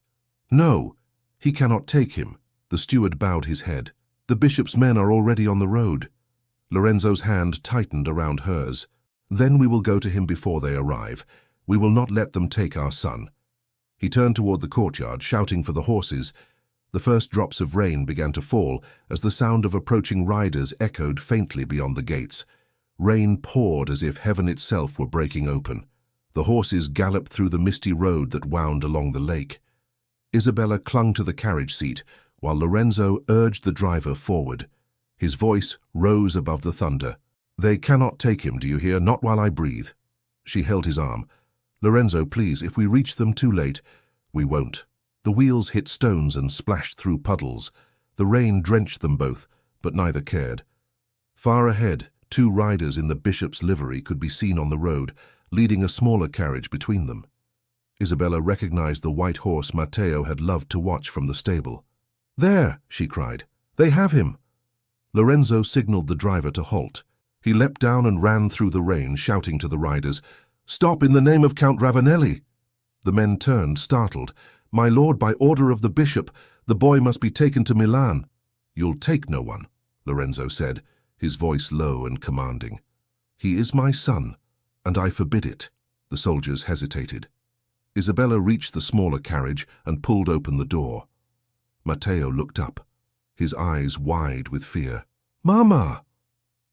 "No, he cannot take him." The steward bowed his head. "The bishop's men are already on the road." Lorenzo's hand tightened around hers. "Then we will go to him before they arrive. We will not let them take our son." He turned toward the courtyard, shouting for the horses. The first drops of rain began to fall as the sound of approaching riders echoed faintly beyond the gates. Rain poured as if heaven itself were breaking open. The horses galloped through the misty road that wound along the lake. Isabella clung to the carriage seat, while Lorenzo urged the driver forward. His voice rose above the thunder. "They cannot take him, do you hear? Not while I breathe." She held his arm. "Lorenzo, please, if we reach them too late—" "We won't." The wheels hit stones and splashed through puddles. The rain drenched them both, but neither cared. Far ahead, two riders in the bishop's livery could be seen on the road, leading a smaller carriage between them. Isabella recognized the white horse Matteo had loved to watch from the stable. "There!" she cried. "They have him!" Lorenzo signaled the driver to halt. He leapt down and ran through the rain, shouting to the riders, "Stop in the name of Count Ravanelli!" The men turned, startled. "My lord, by order of the bishop, the boy must be taken to Milan." "You'll take no one," Lorenzo said, his voice low and commanding. "He is my son, and I forbid it." The soldiers hesitated. Isabella reached the smaller carriage and pulled open the door. Matteo looked up, his eyes wide with fear. "Mama!"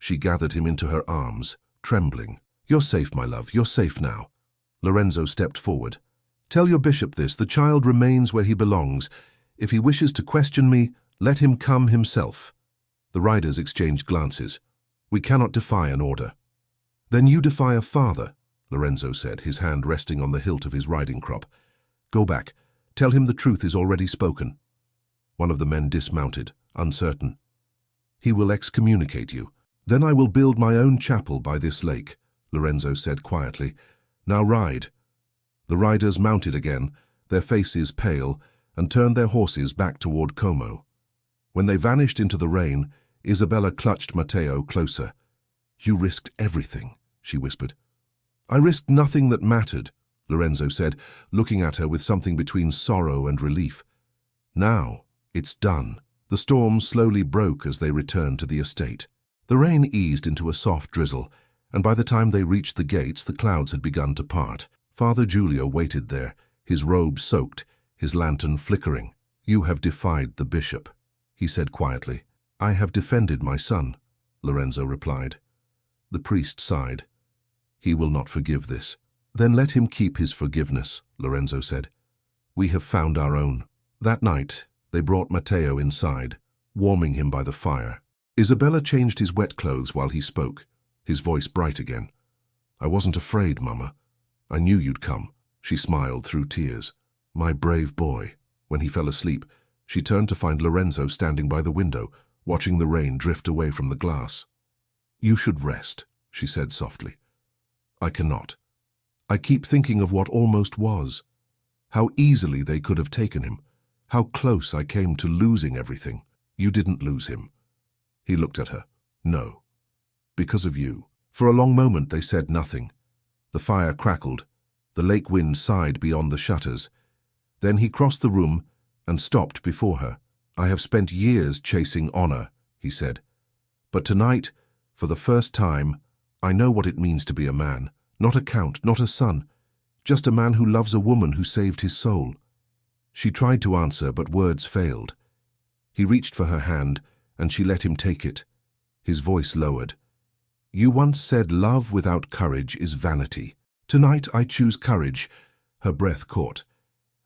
She gathered him into her arms, trembling. "You're safe, my love, you're safe now." Lorenzo stepped forward. "Tell your bishop this, the child remains where he belongs. If he wishes to question me, let him come himself." The riders exchanged glances. "We cannot defy an order." "Then you defy a father," Lorenzo said, his hand resting on the hilt of his riding crop. "Go back. Tell him the truth is already spoken." One of the men dismounted, uncertain. "He will excommunicate you. Then I will build my own chapel by this lake," Lorenzo said quietly. "Now ride." The riders mounted again, their faces pale, and turned their horses back toward Como. When they vanished into the rain, Isabella clutched Matteo closer. "You risked everything," she whispered. "I risked nothing that mattered," Lorenzo said, looking at her with something between sorrow and relief. "Now, it's done." The storm slowly broke as they returned to the estate. The rain eased into a soft drizzle, and by the time they reached the gates, the clouds had begun to part. Father Giulio waited there, his robe soaked, his lantern flickering. "You have defied the bishop," he said quietly. "I have defended my son," Lorenzo replied. The priest sighed. "He will not forgive this." "Then let him keep his forgiveness," Lorenzo said. "We have found our own." That night, they brought Matteo inside, warming him by the fire. Isabella changed his wet clothes while he spoke, his voice bright again. "I wasn't afraid, Mama. I knew you'd come." She smiled through tears. "My brave boy." When he fell asleep, she turned to find Lorenzo standing by the window, watching the rain drift away from the glass. "You should rest," she said softly. "I cannot. I keep thinking of what almost was. How easily they could have taken him. How close I came to losing everything." "You didn't lose him." He looked at her. "No. Because of you." For a long moment they said nothing. The fire crackled. The lake wind sighed beyond the shutters. Then he crossed the room and stopped before her. "I have spent years chasing honor," he said. "But tonight, for the first time, I know what it means to be a man. Not a count, not a son. Just a man who loves a woman who saved his soul." She tried to answer, but words failed. He reached for her hand, and she let him take it. His voice lowered. "You once said love without courage is vanity. Tonight I choose courage." Her breath caught.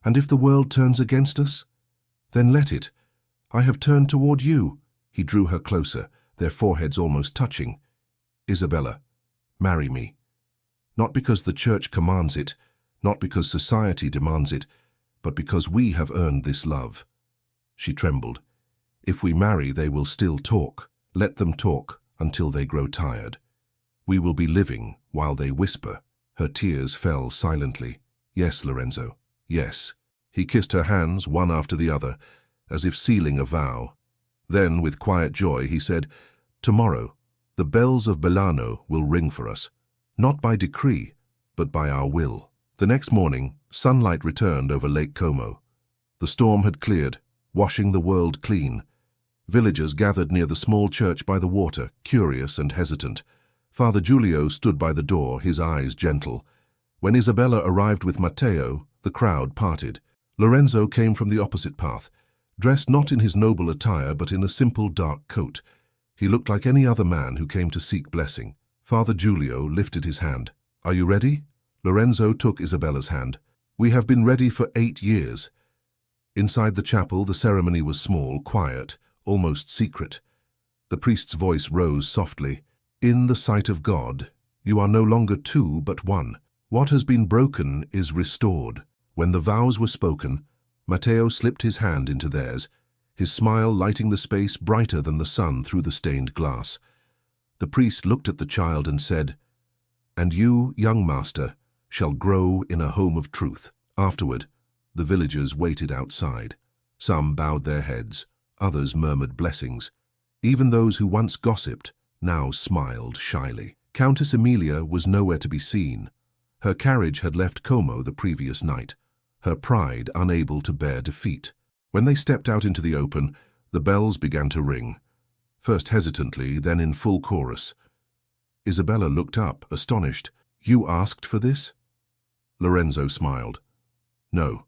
"And if the world turns against us? Then let it. I have turned toward you." He drew her closer, their foreheads almost touching. "Isabella, marry me. Not because the church commands it, not because society demands it, but because we have earned this love." She trembled. "If we marry, they will still talk. Let them talk until they grow tired. We will be living while they whisper." Her tears fell silently. "Yes, Lorenzo, yes." He kissed her hands, one after the other, as if sealing a vow. Then, with quiet joy, he said, "Tomorrow, the bells of Belano will ring for us, not by decree, but by our will." The next morning, sunlight returned over Lake Como. The storm had cleared, washing the world clean. Villagers gathered near the small church by the water, curious and hesitant. Father Giulio stood by the door, his eyes gentle. When Isabella arrived with Matteo, the crowd parted. Lorenzo came from the opposite path, dressed not in his noble attire but in a simple dark coat. He looked like any other man who came to seek blessing. Father Giulio lifted his hand. "Are you ready?" Lorenzo took Isabella's hand. "We have been ready for 8 years." Inside the chapel, the ceremony was small, quiet, almost secret. The priest's voice rose softly. "In the sight of God, you are no longer two but one. What has been broken is restored." When the vows were spoken, Matteo slipped his hand into theirs, his smile lighting the space brighter than the sun through the stained glass. The priest looked at the child and said, "And you, young master, shall grow in a home of truth." Afterward, the villagers waited outside. Some bowed their heads, others murmured blessings. Even those who once gossiped now smiled shyly. Countess Emilia was nowhere to be seen. Her carriage had left Como the previous night, her pride unable to bear defeat. When they stepped out into the open, the bells began to ring, first hesitantly, then in full chorus. Isabella looked up, astonished. "You asked for this?" Lorenzo smiled. "No.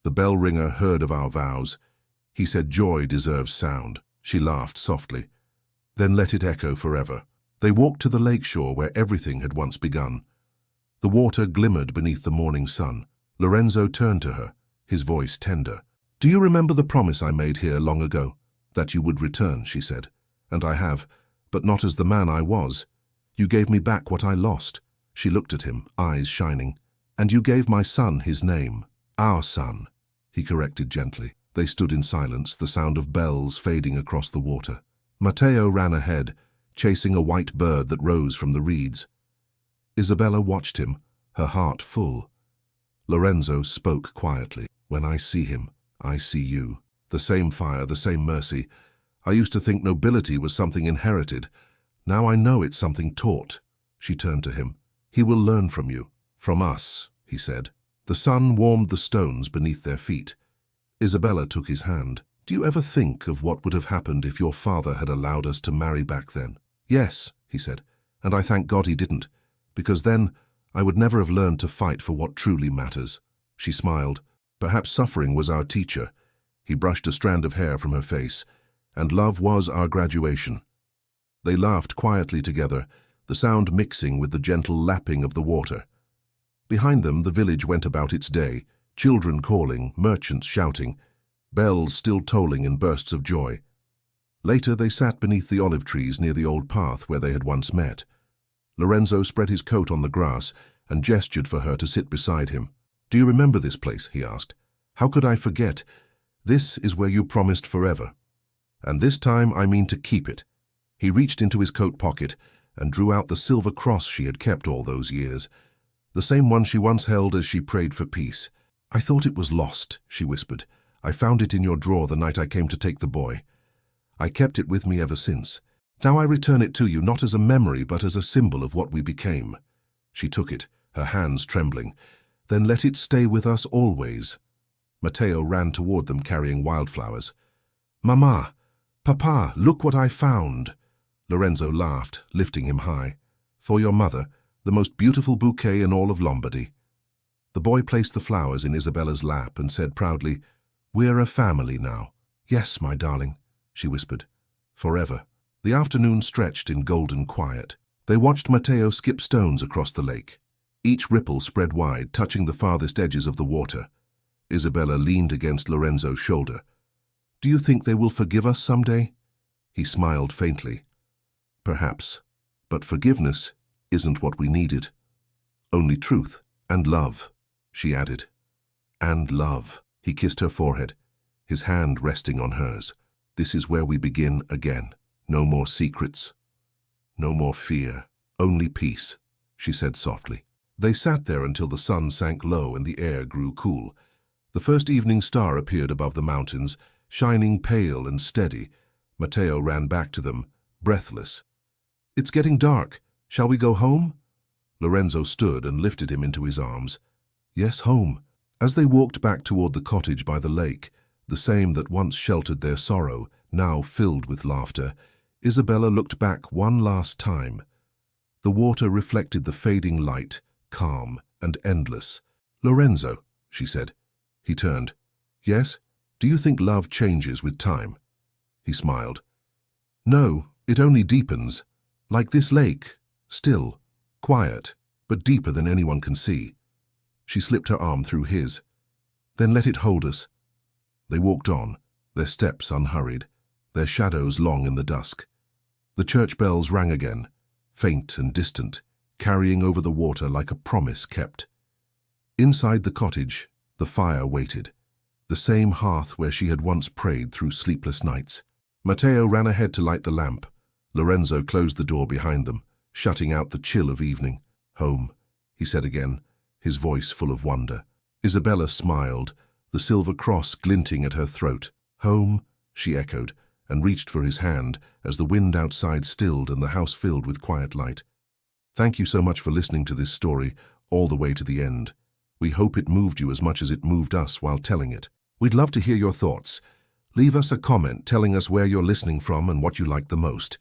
The bell ringer heard of our vows. He said joy deserves sound." She laughed softly. "Then let it echo forever." They walked to the lake shore where everything had once begun. The water glimmered beneath the morning sun. Lorenzo turned to her, his voice tender. "Do you remember the promise I made here long ago? That you would return," she said. "And I have, but not as the man I was. You gave me back what I lost." She looked at him, eyes shining. "And you gave my son his name. Our son," he corrected gently. They stood in silence, the sound of bells fading across the water. Matteo ran ahead, chasing a white bird that rose from the reeds. Isabella watched him, her heart full. Lorenzo spoke quietly. "When I see him, I see you. The same fire, the same mercy. I used to think nobility was something inherited. Now I know it's something taught." She turned to him. "He will learn from you." "From us," he said. The sun warmed the stones beneath their feet. Isabella took his hand. "Do you ever think of what would have happened if your father had allowed us to marry back then?" "Yes," he said, "and I thank God he didn't, because then I would never have learned to fight for what truly matters." She smiled. "Perhaps suffering was our teacher." He brushed a strand of hair from her face. "And love was our graduation." They laughed quietly together, the sound mixing with the gentle lapping of the water. Behind them, the village went about its day, children calling, merchants shouting, bells still tolling in bursts of joy. Later, they sat beneath the olive trees near the old path where they had once met. Lorenzo spread his coat on the grass and gestured for her to sit beside him. "Do you remember this place?" he asked. "How could I forget? This is where you promised forever. And this time I mean to keep it." He reached into his coat pocket and drew out the silver cross she had kept all those years, the same one she once held as she prayed for peace. "I thought it was lost," she whispered. "I found it in your drawer the night I came to take the boy. I kept it with me ever since. Now I return it to you, not as a memory, but as a symbol of what we became." She took it, her hands trembling. "Then let it stay with us always." Matteo ran toward them carrying wildflowers. "Mama! Papa, look what I found!" Lorenzo laughed, lifting him high. "For your mother, the most beautiful bouquet in all of Lombardy." The boy placed the flowers in Isabella's lap and said proudly, "We're a family now." "Yes, my darling," she whispered. "Forever." The afternoon stretched in golden quiet. They watched Matteo skip stones across the lake. Each ripple spread wide, touching the farthest edges of the water. Isabella leaned against Lorenzo's shoulder. "Do you think they will forgive us someday?" He smiled faintly. "Perhaps. But forgiveness isn't what we needed. Only truth and love," she added. "And love." He kissed her forehead, his hand resting on hers. "This is where we begin again. No more secrets. No more fear. Only peace," she said softly. They sat there until the sun sank low and the air grew cool. The first evening star appeared above the mountains, shining pale and steady. Matteo ran back to them, breathless. "It's getting dark. Shall we go home?" Lorenzo stood and lifted him into his arms. "Yes, home." As they walked back toward the cottage by the lake, the same that once sheltered their sorrow, now filled with laughter, Isabella looked back one last time. The water reflected the fading light, calm and endless. "Lorenzo," she said. He turned. "Yes? Do you think love changes with time? He smiled. No, it only deepens. Like this lake, still, quiet, but deeper than anyone can see. She slipped her arm through his. Then let it hold us. They walked on, their steps unhurried, their shadows long in the dusk. The church bells rang again, faint and distant, carrying over the water like a promise kept. Inside the cottage, the fire waited, the same hearth where she had once prayed through sleepless nights. Matteo ran ahead to light the lamp. Lorenzo closed the door behind them, shutting out the chill of evening. Home, he said again, his voice full of wonder. Isabella smiled, the silver cross glinting at her throat. Home, she echoed, and reached for his hand as the wind outside stilled and the house filled with quiet light. Thank you so much for listening to this story all the way to the end. We hope it moved you as much as it moved us while telling it. We'd love to hear your thoughts. Leave us a comment telling us where you're listening from and what you liked the most.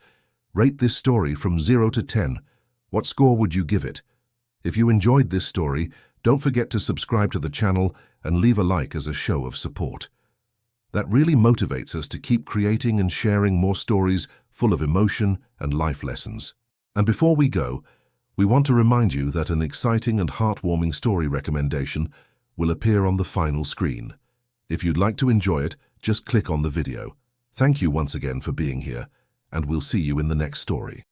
Rate this story from 0 to 10. What score would you give it? If you enjoyed this story, don't forget to subscribe to the channel and leave a like as a show of support. That really motivates us to keep creating and sharing more stories full of emotion and life lessons. And before we go, we want to remind you that an exciting and heartwarming story recommendation will appear on the final screen. If you'd like to enjoy it, just click on the video. Thank you once again for being here, and we'll see you in the next story.